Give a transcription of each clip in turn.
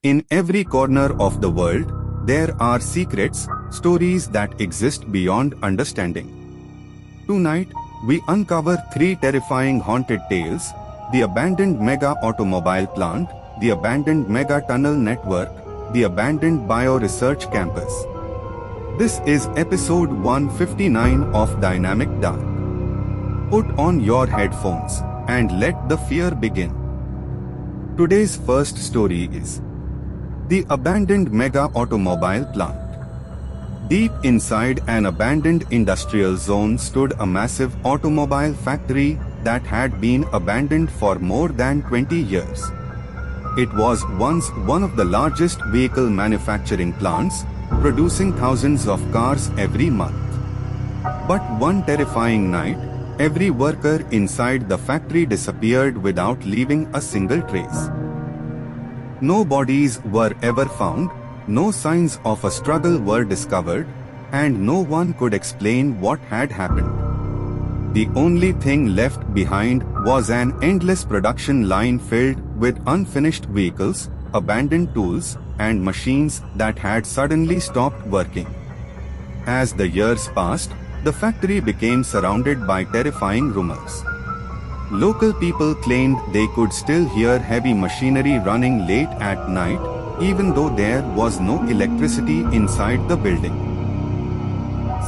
In every corner of the world, there are secrets, stories that exist beyond understanding. Tonight, we uncover three terrifying haunted tales: the abandoned mega automobile plant, the abandoned mega tunnel network, the abandoned bioresearch campus. This is episode 159 of Dynamic Dark. Put on your headphones and let the fear begin. Today's first story is the abandoned mega automobile plant. Deep inside an abandoned industrial zone stood a massive automobile factory that had been abandoned for more than 20 years. It was once one of the largest vehicle manufacturing plants, producing thousands of cars every month. But one terrifying night, every worker inside the factory disappeared without leaving a single trace. No bodies were ever found, no signs of a struggle were discovered, and no one could explain what had happened. The only thing left behind was an endless production line filled with unfinished vehicles, abandoned tools, and machines that had suddenly stopped working. As the years passed, the factory became surrounded by terrifying rumors. Local people claimed they could still hear heavy machinery running late at night, even though there was no electricity inside the building.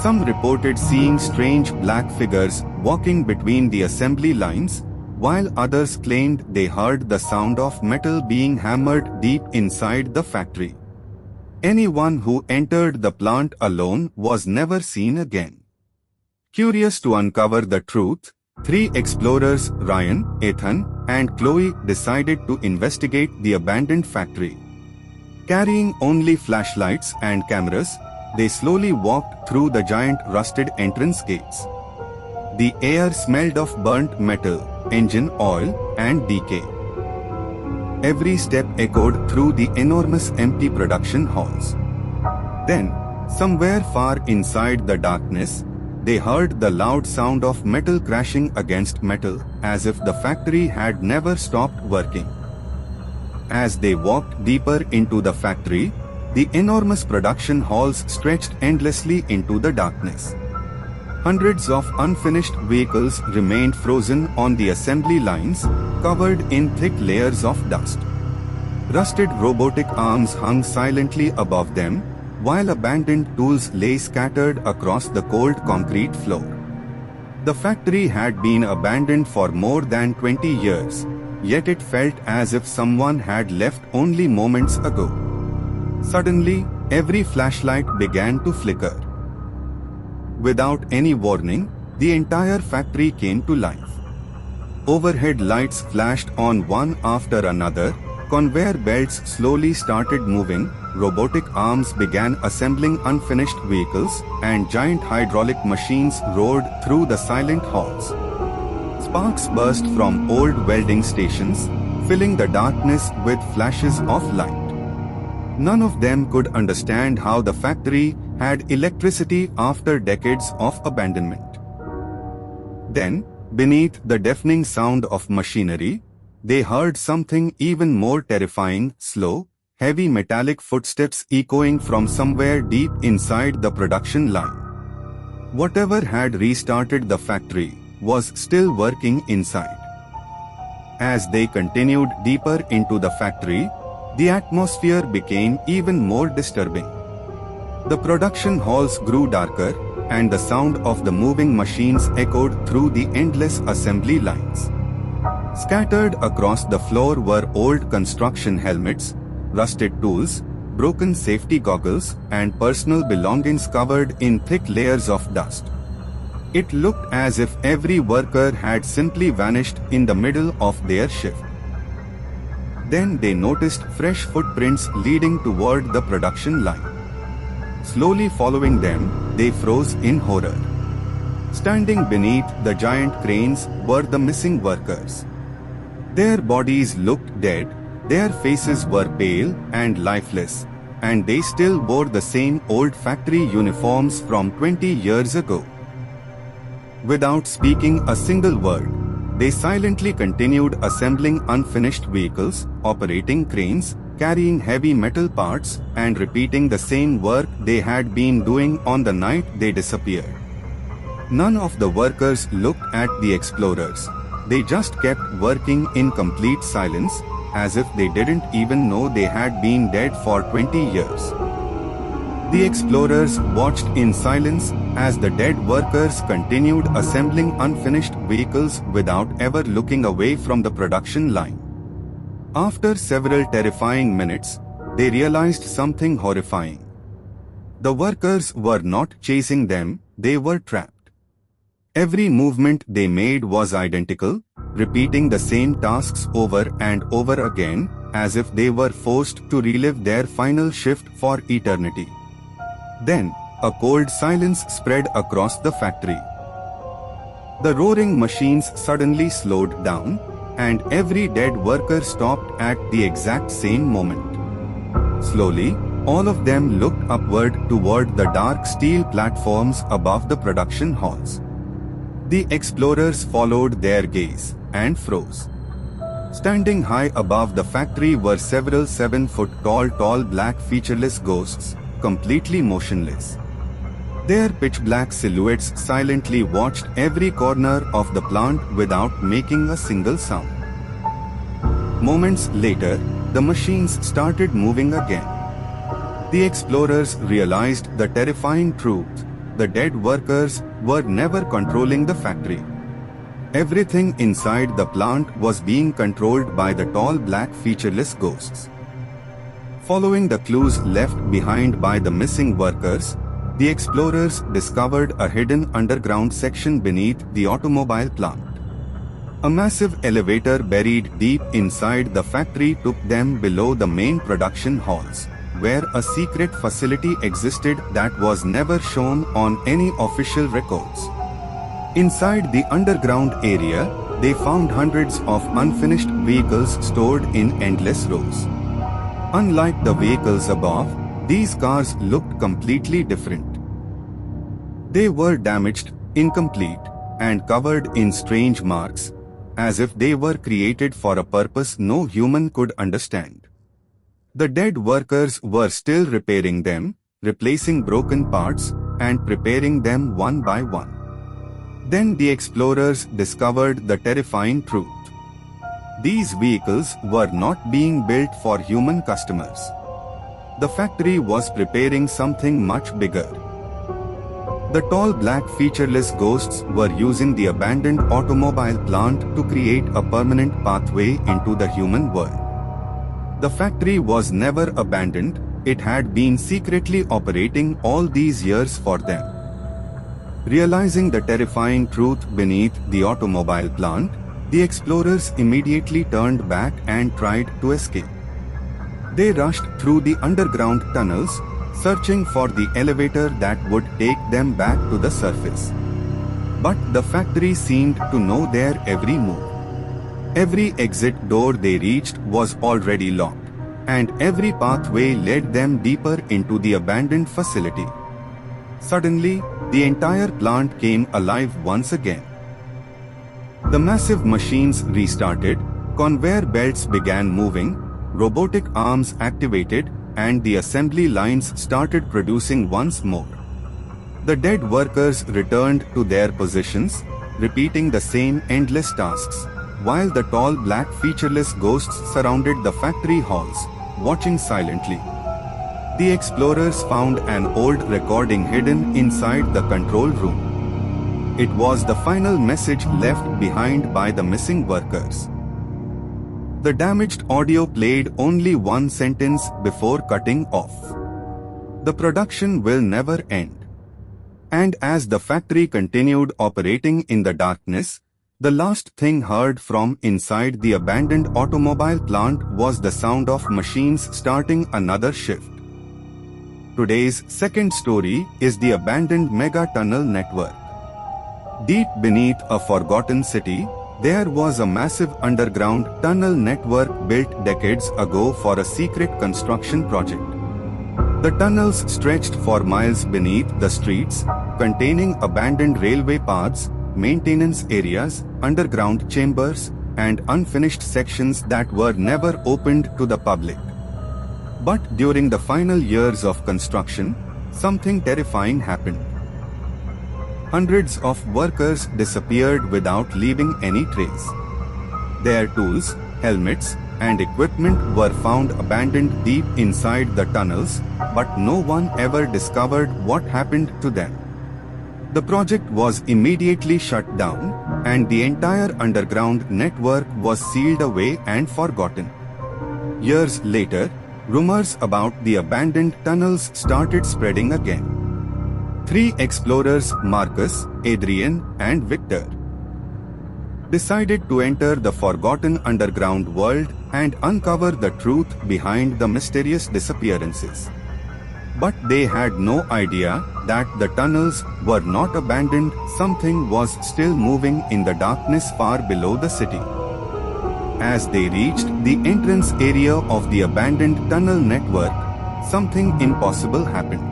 Some reported seeing strange black figures walking between the assembly lines, while others claimed they heard the sound of metal being hammered deep inside the factory. Anyone who entered the plant alone was never seen again. Curious to uncover the truth, three explorers, Ryan, Ethan, and Chloe, decided to investigate the abandoned factory. Carrying only flashlights and cameras, they slowly walked through the giant rusted entrance gates. The air smelled of burnt metal, engine oil, and decay. Every step echoed through the enormous empty production halls. Then, somewhere far inside the darkness, they heard the loud sound of metal crashing against metal, as if the factory had never stopped working. As they walked deeper into the factory, the enormous production halls stretched endlessly into the darkness. Hundreds of unfinished vehicles remained frozen on the assembly lines, covered in thick layers of dust. Rusted robotic arms hung silently above them, while abandoned tools lay scattered across the cold concrete floor. The factory had been abandoned for more than 20 years, yet it felt as if someone had left only moments ago. Suddenly, every flashlight began to flicker. Without any warning, the entire factory came to life. Overhead lights flashed on one after another, conveyor belts slowly started moving, robotic arms began assembling unfinished vehicles, and giant hydraulic machines roared through the silent halls. Sparks burst from old welding stations, filling the darkness with flashes of light. None of them could understand how the factory had electricity after decades of abandonment. Then, beneath the deafening sound of machinery, they heard something even more terrifying: slow, heavy metallic footsteps echoing from somewhere deep inside the production line. Whatever had restarted the factory was still working inside. As they continued deeper into the factory, the atmosphere became even more disturbing. The production halls grew darker, and the sound of the moving machines echoed through the endless assembly lines. Scattered across the floor were old construction helmets, rusted tools, broken safety goggles, and personal belongings covered in thick layers of dust. It looked as if every worker had simply vanished in the middle of their shift. Then they noticed fresh footprints leading toward the production line. Slowly following them, they froze in horror. Standing beneath the giant cranes were the missing workers. Their bodies looked dead, their faces were pale and lifeless, and they still wore the same old factory uniforms from 20 years ago. Without speaking a single word, they silently continued assembling unfinished vehicles, operating cranes, carrying heavy metal parts and repeating the same work they had been doing on the night they disappeared. None of the workers looked at the explorers. They just kept working in complete silence, as if they didn't even know they had been dead for 20 years. The explorers watched in silence as the dead workers continued assembling unfinished vehicles without ever looking away from the production line. After several terrifying minutes, they realized something horrifying. The workers were not chasing them, they were trapped. Every movement they made was identical, repeating the same tasks over and over again, as if they were forced to relive their final shift for eternity. Then, a cold silence spread across the factory. The roaring machines suddenly slowed down, and every dead worker stopped at the exact same moment. Slowly, all of them looked upward toward the dark steel platforms above the production halls. The explorers followed their gaze and froze. Standing high above the factory were several 7-foot-tall black featureless ghosts, completely motionless. Their pitch-black silhouettes silently watched every corner of the plant without making a single sound. Moments later, the machines started moving again. The explorers realized the terrifying truth: the dead workers were never controlling the factory. Everything inside the plant was being controlled by the tall black featureless ghosts. Following the clues left behind by the missing workers, the explorers discovered a hidden underground section beneath the automobile plant. A massive elevator buried deep inside the factory took them below the main production halls, where a secret facility existed that was never shown on any official records. Inside the underground area, they found hundreds of unfinished vehicles stored in endless rows. Unlike the vehicles above, these cars looked completely different. They were damaged, incomplete, and covered in strange marks, as if they were created for a purpose no human could understand. The dead workers were still repairing them, replacing broken parts, and preparing them one by one. Then the explorers discovered the terrifying truth. These vehicles were not being built for human customers. The factory was preparing something much bigger. The tall black featureless ghosts were using the abandoned automobile plant to create a permanent pathway into the human world. The factory was never abandoned, it had been secretly operating all these years for them. Realizing the terrifying truth beneath the automobile plant, the explorers immediately turned back and tried to escape. They rushed through the underground tunnels, searching for the elevator that would take them back to the surface. But the factory seemed to know their every move. Every exit door they reached was already locked, and every pathway led them deeper into the abandoned facility. Suddenly, the entire plant came alive once again. The massive machines restarted, conveyor belts began moving, robotic arms activated, and the assembly lines started producing once more. The dead workers returned to their positions, repeating the same endless tasks, while the tall black featureless ghosts surrounded the factory halls, watching silently. The explorers found an old recording hidden inside the control room. It was the final message left behind by the missing workers. The damaged audio played only one sentence before cutting off. The production will never end. And as the factory continued operating in the darkness, the last thing heard from inside the abandoned automobile plant was the sound of machines starting another shift. Today's second story is the abandoned mega tunnel network. Deep beneath a forgotten city, there was a massive underground tunnel network built decades ago for a secret construction project. The tunnels stretched for miles beneath the streets, containing abandoned railway paths, maintenance areas, underground chambers, and unfinished sections that were never opened to the public. But during the final years of construction, something terrifying happened. Hundreds of workers disappeared without leaving any trace. Their tools, helmets, and equipment were found abandoned deep inside the tunnels, but no one ever discovered what happened to them. The project was immediately shut down, and the entire underground network was sealed away and forgotten. Years later, rumors about the abandoned tunnels started spreading again. 3 explorers, Marcus, Adrian, and Victor, decided to enter the forgotten underground world and uncover the truth behind the mysterious disappearances. But they had no idea that the tunnels were not abandoned, something was still moving in the darkness far below the city. As they reached the entrance area of the abandoned tunnel network, something impossible happened.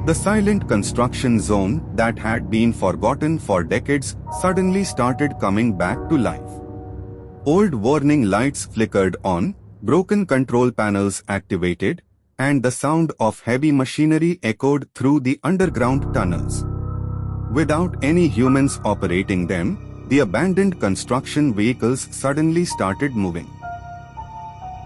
The silent construction zone that had been forgotten for decades suddenly started coming back to life. Old warning lights flickered on, broken control panels activated, and the sound of heavy machinery echoed through the underground tunnels. Without any humans operating them, the abandoned construction vehicles suddenly started moving.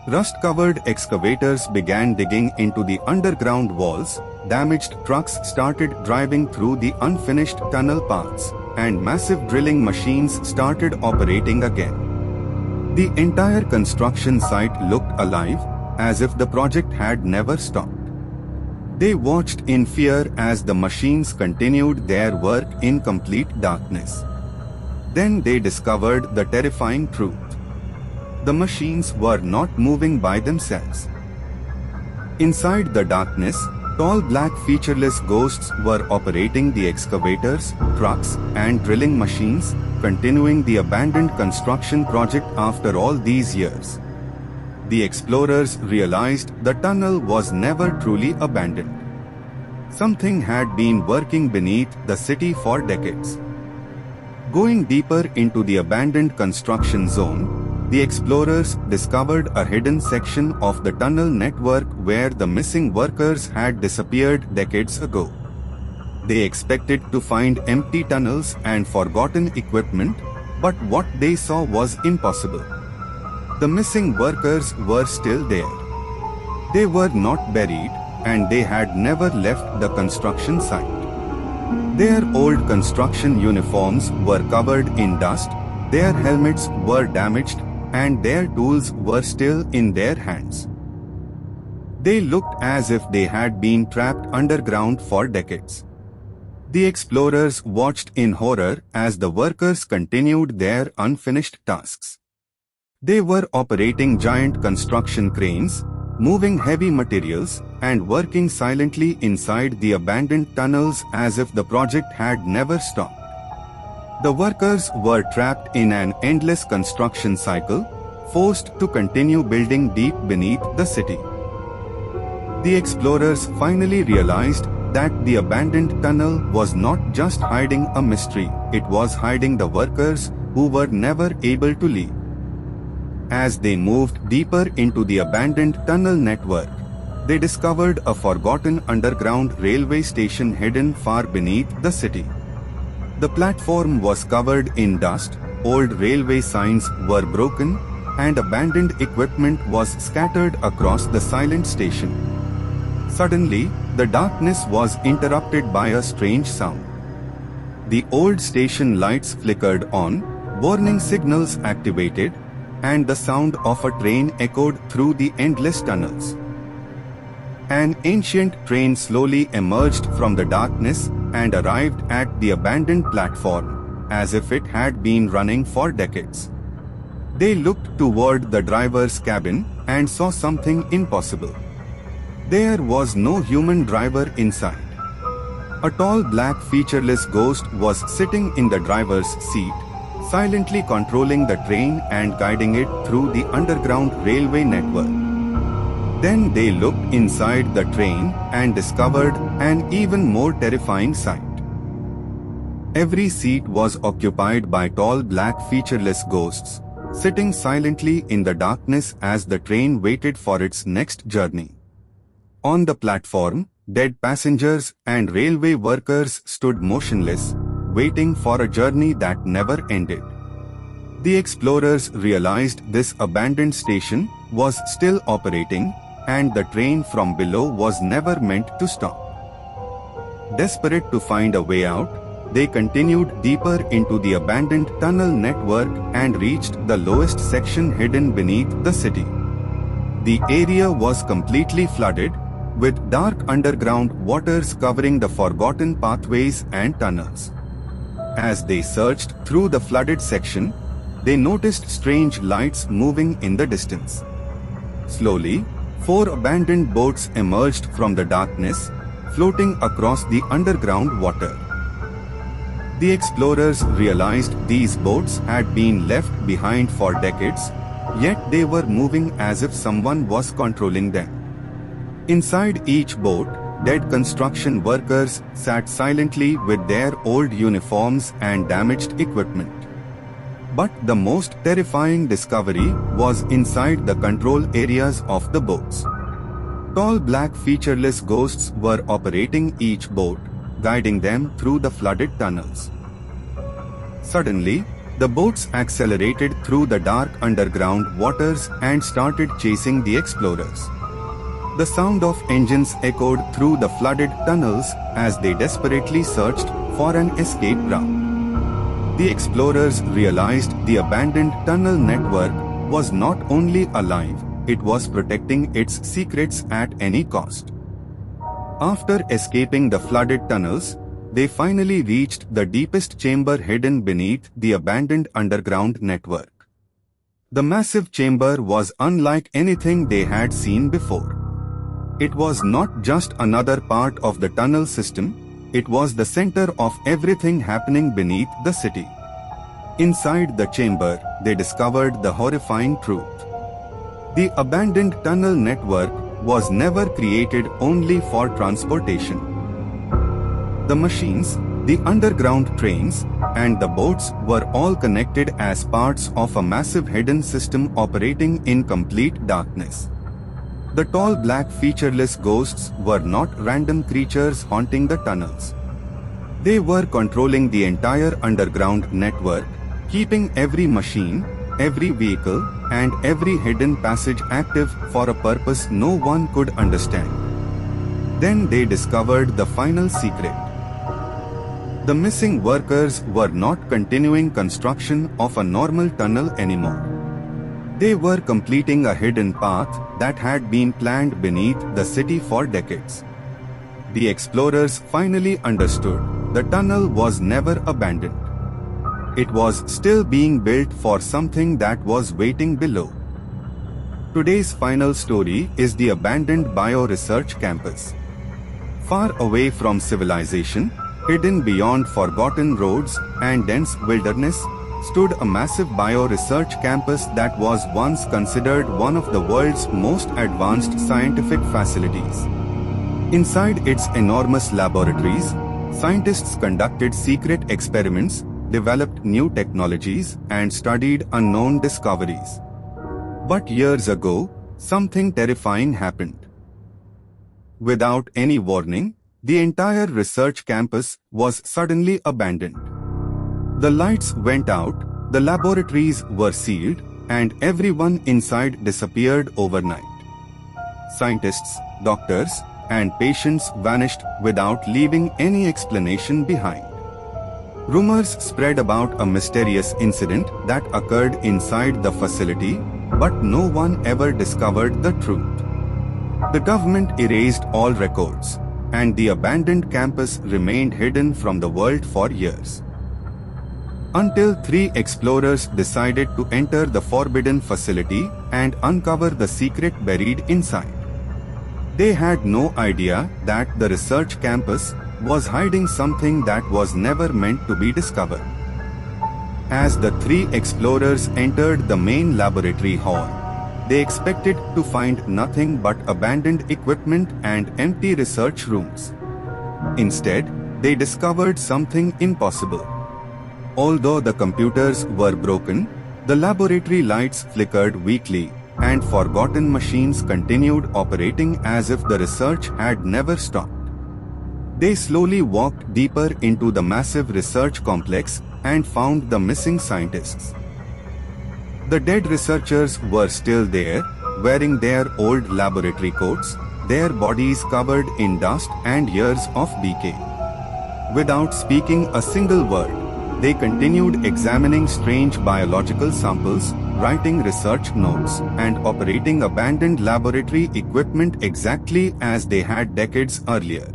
Rust-covered excavators began digging into the underground walls, damaged trucks started driving through the unfinished tunnel paths, and massive drilling machines started operating again. The entire construction site looked alive, as if the project had never stopped. They watched in fear as the machines continued their work in complete darkness. Then they discovered the terrifying truth. The machines were not moving by themselves. Inside the darkness, tall black featureless ghosts were operating the excavators, trucks, and drilling machines, continuing the abandoned construction project after all these years. The explorers realized the tunnel was never truly abandoned. Something had been working beneath the city for decades. Going deeper into the abandoned construction zone, the explorers discovered a hidden section of the tunnel network where the missing workers had disappeared decades ago. They expected to find empty tunnels and forgotten equipment, but what they saw was impossible. The missing workers were still there. They were not buried, and they had never left the construction site. Their old construction uniforms were covered in dust, their helmets were damaged, and their tools were still in their hands. They looked as if they had been trapped underground for decades. The explorers watched in horror as the workers continued their unfinished tasks. They were operating giant construction cranes, moving heavy materials, and working silently inside the abandoned tunnels as if the project had never stopped. The workers were trapped in an endless construction cycle, forced to continue building deep beneath the city. The explorers finally realized that the abandoned tunnel was not just hiding a mystery, it was hiding the workers who were never able to leave. As they moved deeper into the abandoned tunnel network, they discovered a forgotten underground railway station hidden far beneath the city. The platform was covered in dust, old railway signs were broken, and abandoned equipment was scattered across the silent station. Suddenly, the darkness was interrupted by a strange sound. The old station lights flickered on, warning signals activated, and the sound of a train echoed through the endless tunnels. An ancient train slowly emerged from the darkness and arrived at the abandoned platform, as if it had been running for decades. They looked toward the driver's cabin and saw something impossible. There was no human driver inside. A tall black featureless ghost was sitting in the driver's seat, silently controlling the train and guiding it through the underground railway network. Then they looked inside the train and discovered an even more terrifying sight. Every seat was occupied by tall black featureless ghosts, sitting silently in the darkness as the train waited for its next journey. On the platform, dead passengers and railway workers stood motionless, waiting for a journey that never ended. The explorers realized this abandoned station was still operating, and the train from below was never meant to stop. Desperate to find a way out, they continued deeper into the abandoned tunnel network and reached the lowest section hidden beneath the city. The area was completely flooded, with dark underground waters covering the forgotten pathways and tunnels. As they searched through the flooded section, they noticed strange lights moving in the distance. Slowly, 4 abandoned boats emerged from the darkness, floating across the underground water. The explorers realized these boats had been left behind for decades, yet they were moving as if someone was controlling them. Inside each boat, dead construction workers sat silently with their old uniforms and damaged equipment. But the most terrifying discovery was inside the control areas of the boats. Tall black featureless ghosts were operating each boat, guiding them through the flooded tunnels. Suddenly, the boats accelerated through the dark underground waters and started chasing the explorers. The sound of engines echoed through the flooded tunnels as they desperately searched for an escape route. The explorers realized the abandoned tunnel network was not only alive, it was protecting its secrets at any cost. After escaping the flooded tunnels, they finally reached the deepest chamber hidden beneath the abandoned underground network. The massive chamber was unlike anything they had seen before. It was not just another part of the tunnel system, it was the center of everything happening beneath the city. Inside the chamber, they discovered the horrifying truth. The abandoned tunnel network was never created only for transportation. The machines, the underground trains, and the boats were all connected as parts of a massive hidden system operating in complete darkness. The tall black featureless ghosts were not random creatures haunting the tunnels. They were controlling the entire underground network, keeping every machine, every vehicle, and every hidden passage active for a purpose no one could understand. Then they discovered the final secret. The missing workers were not continuing construction of a normal tunnel anymore. They were completing a hidden path that had been planned beneath the city for decades. The explorers finally understood the tunnel was never abandoned. It was still being built for something that was waiting below. Today's final story is the abandoned bioresearch campus. Far away from civilization, hidden beyond forgotten roads and dense wilderness, stood a massive bioresearch campus that was once considered one of the world's most advanced scientific facilities. Inside its enormous laboratories, scientists conducted secret experiments, developed new technologies, and studied unknown discoveries. But years ago, something terrifying happened. Without any warning, the entire research campus was suddenly abandoned. The lights went out, the laboratories were sealed, and everyone inside disappeared overnight. Scientists, doctors, and patients vanished without leaving any explanation behind. Rumors spread about a mysterious incident that occurred inside the facility, but no one ever discovered the truth. The government erased all records, and the abandoned campus remained hidden from the world for years. Until 3 explorers decided to enter the forbidden facility and uncover the secret buried inside. They had no idea that the research campus was hiding something that was never meant to be discovered. As the 3 explorers entered the main laboratory hall, they expected to find nothing but abandoned equipment and empty research rooms. Instead, they discovered something impossible. Although the computers were broken, The laboratory lights flickered weakly, and forgotten machines continued operating as if the research had never stopped. They slowly walked deeper into the massive research complex and found the missing scientists. The dead researchers were still there, wearing their old laboratory coats, their bodies covered in dust and years of decay. Without speaking a single word, they continued examining strange biological samples, writing research notes, and operating abandoned laboratory equipment exactly as they had decades earlier.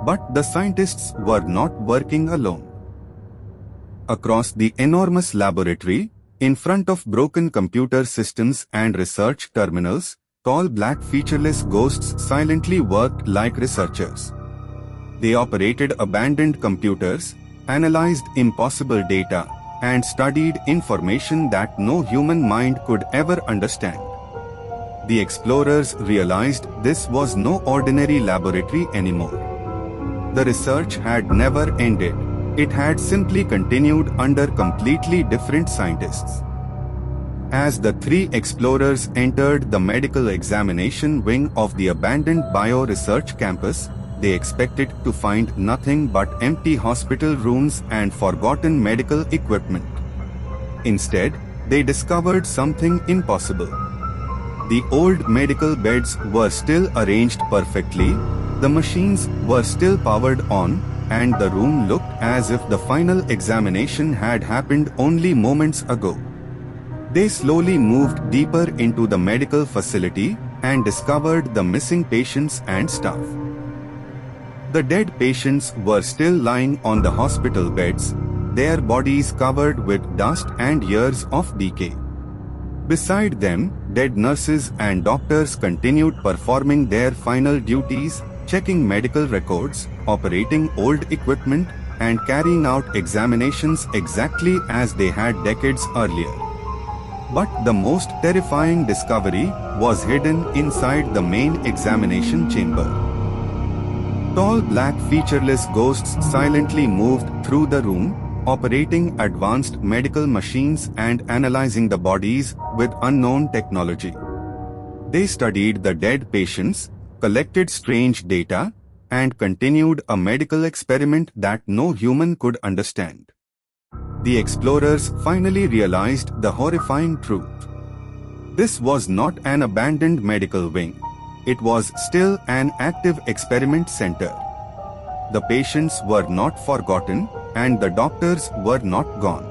But the scientists were not working alone. Across the enormous laboratory, in front of broken computer systems and research terminals, tall black featureless ghosts silently worked like researchers. They operated abandoned computers, analyzed impossible data, and studied information that no human mind could ever understand. The explorers realized this was no ordinary laboratory anymore. The research had never ended. It had simply continued under completely different scientists. As the three explorers entered the medical examination wing of the abandoned bio-research campus, they expected to find nothing but empty hospital rooms and forgotten medical equipment. Instead, they discovered something impossible. The old medical beds were still arranged perfectly, the machines were still powered on, and the room looked as if the final examination had happened only moments ago. They slowly moved deeper into the medical facility and discovered the missing patients and staff. The dead patients were still lying on the hospital beds, their bodies covered with dust and years of decay. Beside them, dead nurses and doctors continued performing their final duties, checking medical records, operating old equipment, and carrying out examinations exactly as they had decades earlier. But the most terrifying discovery was hidden inside the main examination chamber. Tall black featureless ghosts silently moved through the room, operating advanced medical machines and analyzing the bodies with unknown technology. They studied the dead patients, collected strange data, and continued a medical experiment that no human could understand. The explorers finally realized the horrifying truth. This was not an abandoned medical wing. It was still an active experiment center. The patients were not forgotten, and the doctors were not gone.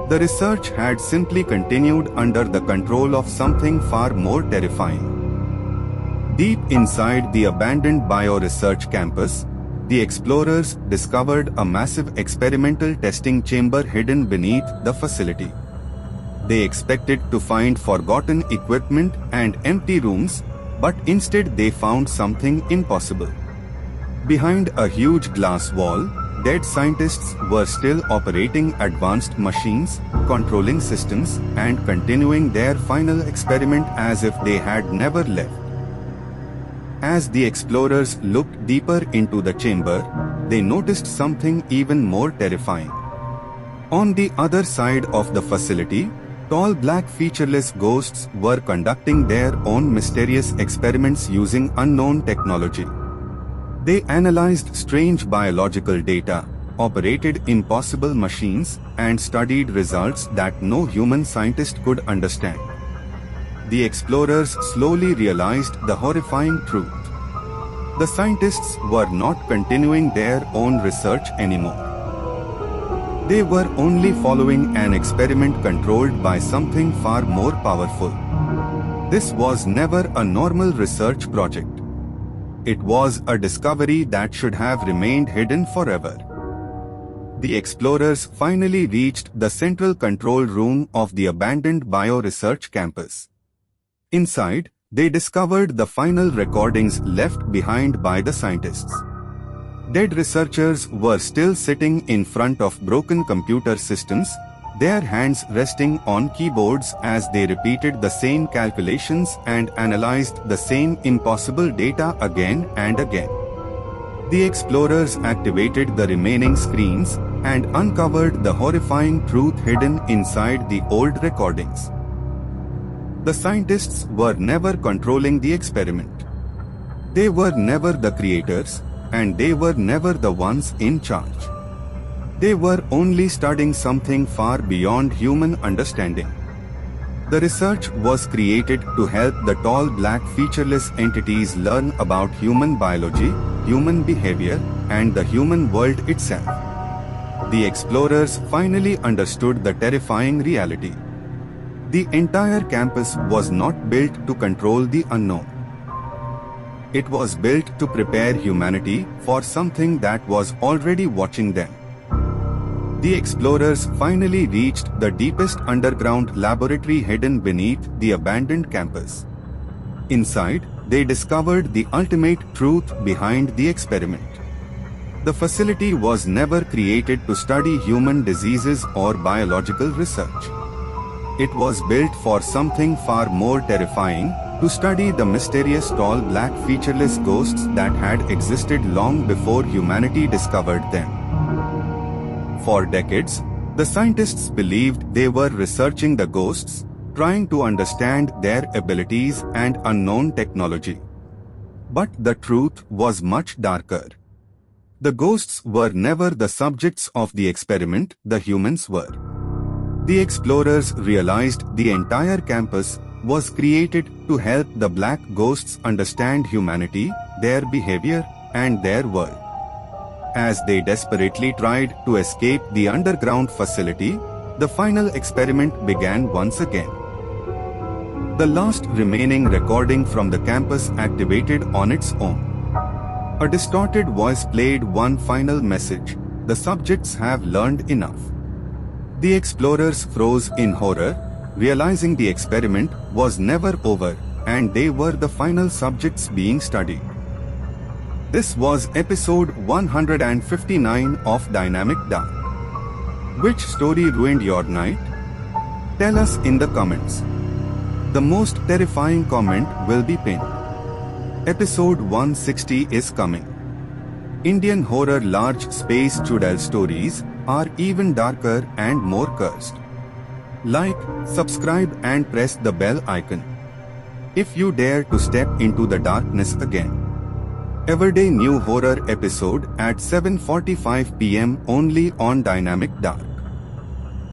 The research had simply continued under the control of something far more terrifying. Deep inside the abandoned bio-research campus, the explorers discovered a massive experimental testing chamber hidden beneath the facility. They expected to find forgotten equipment and empty rooms, but instead they found something impossible. Behind a huge glass wall, dead scientists were still operating advanced machines, controlling systems, and continuing their final experiment as if they had never left. As the explorers looked deeper into the chamber, they noticed something even more terrifying. On the other side of the facility, tall black featureless ghosts were conducting their own mysterious experiments using unknown technology. They analyzed strange biological data, operated impossible machines, and studied results that no human scientist could understand. The explorers slowly realized the horrifying truth. The scientists were not continuing their own research anymore. They were only following an experiment controlled by something far more powerful. This was never a normal research project. It was a discovery that should have remained hidden forever. The explorers finally reached the central control room of the abandoned bio-research campus. Inside, they discovered the final recordings left behind by the scientists. Dead researchers were still sitting in front of broken computer systems, their hands resting on keyboards as they repeated the same calculations and analyzed the same impossible data again and again. The explorers activated the remaining screens, and uncovered the horrifying truth hidden inside the old recordings. The scientists were never controlling the experiment. They were never the creators, and they were never the ones in charge. They were only studying something far beyond human understanding. The research was created to help the tall black featureless entities learn about human biology, human behavior, and the human world itself. The explorers finally understood the terrifying reality. The entire campus was not built to control the unknown. It was built to prepare humanity for something that was already watching them. The explorers finally reached the deepest underground laboratory hidden beneath the abandoned campus. Inside, they discovered the ultimate truth behind the experiment. The facility was never created to study human diseases or biological research. It was built for something far more terrifying, to study the mysterious tall black featureless ghosts that had existed long before humanity discovered them. For decades, the scientists believed they were researching the ghosts, trying to understand their abilities and unknown technology. But the truth was much darker. The ghosts were never the subjects of the experiment, the humans were. The explorers realized the entire campus was created to help the black ghosts understand humanity, their behavior, and their world. As they desperately tried to escape the underground facility, the final experiment began once again. The last remaining recording from the campus activated on its own. A distorted voice played one final message: the subjects have learned enough. The explorers froze in horror, realizing the experiment was never over and they were the final subjects being studied. This was episode 159 of Dynamic Dark. Which story ruined your night? Tell us in the comments. The most terrifying comment will be pinned. Episode 160 is coming. Indian horror large space Chudal stories are even darker and more cursed. Like, subscribe and press the bell icon. If you dare to step into the darkness again. Everyday new horror episode at 7:45 p.m. only on Dynamic Dark.